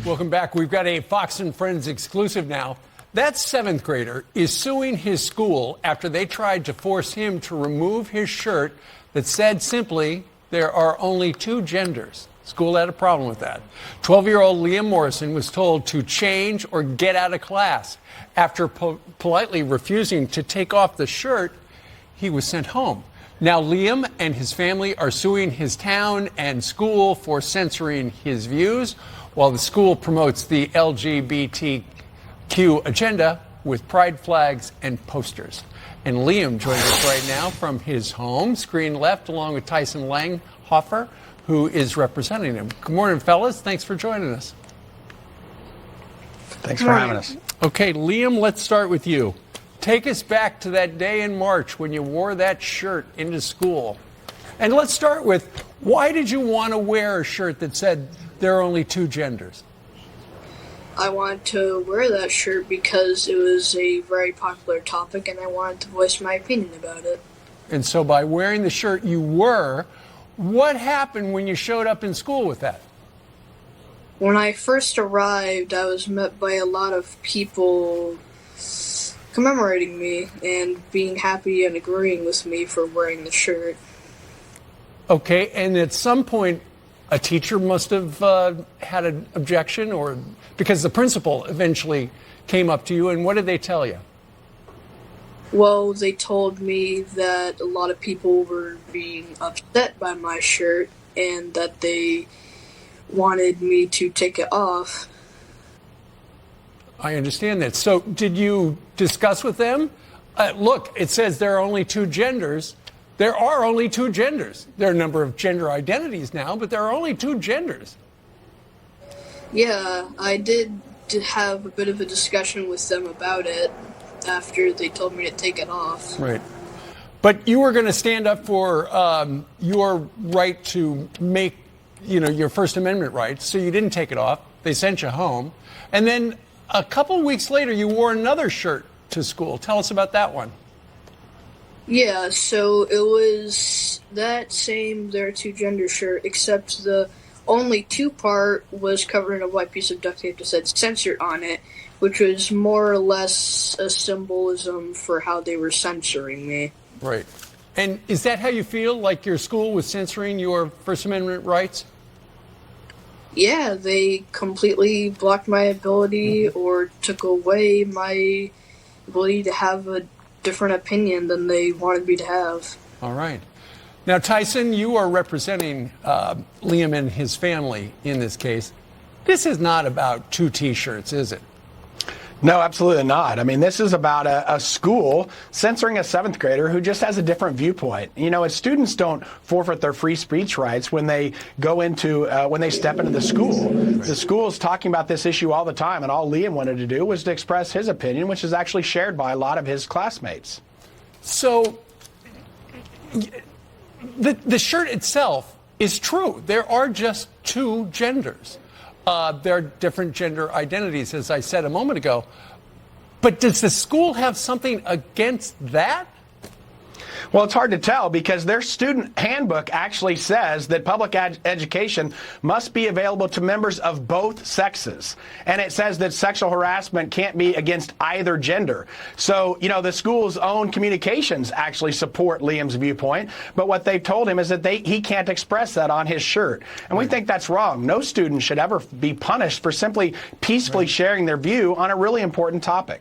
Welcome back. We've got a Fox and Friends exclusive now. That 7th grader is suing his school after they tried to force him to remove his shirt that said simply, "There are only two genders." School had a problem with that. 12-year-old Liam Morrison was told to change or get out of class. After politely refusing to take off the shirt, he was sent home. Now Liam and his family are suing his town and school for censoring his views, while the school promotes the LGBTQ agenda with pride flags and posters. And Liam joins us right now from his home, screen left, along with Tyson Langhofer, who is representing him. Good morning, fellas. Thanks for joining us. Thanks for having us. Okay, Liam, let's start with you. Take us back to that day in March when you wore that shirt into school. And let's start with, why did you want to wear a shirt that said there are only two genders? I wanted to wear that shirt because it was a very popular topic and I wanted to voice my opinion about it. And so by wearing the shirt you were, what happened when you showed up in school with that? When I first arrived, I was met by a lot of people commemorating me and being happy and agreeing with me for wearing the shirt. Okay, and at some point, a teacher must have had an objection, or because the principal eventually came up to you, and what did they tell you? Well, they told me that a lot of people were being upset by my shirt and that they wanted me to take it off. I understand that. So did you discuss with them? Look, it says there are only two genders. There are only two genders. There are a number of gender identities now, but there are only two genders. Yeah, I did have a bit of a discussion with them about it after they told me to take it off. Right. But you were going to stand up for your right to make, your First Amendment rights, so you didn't take it off. They sent you home. And then a couple of weeks later, you wore another shirt to school. Tell us about that one. Yeah, so it was that same There Are Two Gender shirt, except the only two part was covered in a white piece of duct tape that said censored on it, which was more or less a symbolism for how they were censoring me. Right. And is that how you feel, like your school was censoring your First Amendment rights? Yeah, they completely blocked my ability or took away my ability to have a different opinion than they wanted me to have. All right. Now, Tyson, you are representing Liam and his family in this case. This is not about two T-shirts, is it? No, absolutely not. I mean, this is about a school censoring a 7th grader who just has a different viewpoint. Students don't forfeit their free speech rights when they go into, when they step into the school. Right. The school is talking about this issue all the time, and all Liam wanted to do was to express his opinion, which is actually shared by a lot of his classmates. So, the shirt itself is true. There are just two genders. There are different gender identities, as I said a moment ago. But does the school have something against that? Well, it's hard to tell because their student handbook actually says that public education must be available to members of both sexes. And it says that sexual harassment can't be against either gender. So, the school's own communications actually support Liam's viewpoint. But what they've told him is that he can't express that on his shirt. And we think that's wrong. No student should ever be punished for simply peacefully sharing their view on a really important topic.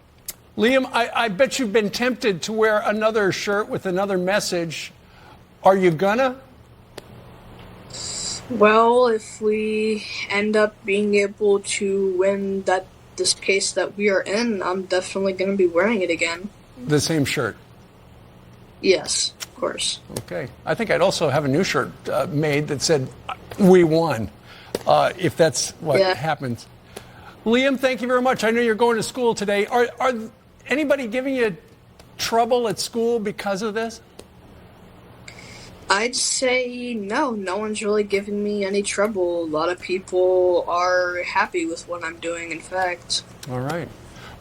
Liam, I bet you've been tempted to wear another shirt with another message. Are you gonna? Well, if we end up being able to win this case that we are in, I'm definitely going to be wearing it again. The same shirt? Yes, of course. Okay. I think I'd also have a new shirt made that said, "We won," if that's what happens. Liam, thank you very much. I know you're going to school today. Are anybody giving you trouble at school because of this? I'd say no. No one's really giving me any trouble. A lot of people are happy with what I'm doing, in fact. All right.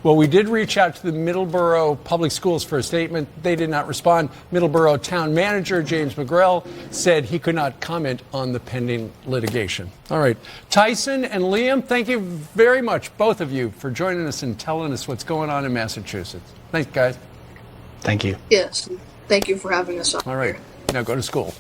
Well, we did reach out to the Middleborough Public Schools for a statement. They did not respond. Middleborough Town Manager James McGrell said he could not comment on the pending litigation. All right. Tyson and Liam, thank you very much, both of you, for joining us and telling us what's going on in Massachusetts. Thanks, guys. Thank you. Yes. Thank you for having us on. All right. Now go to school.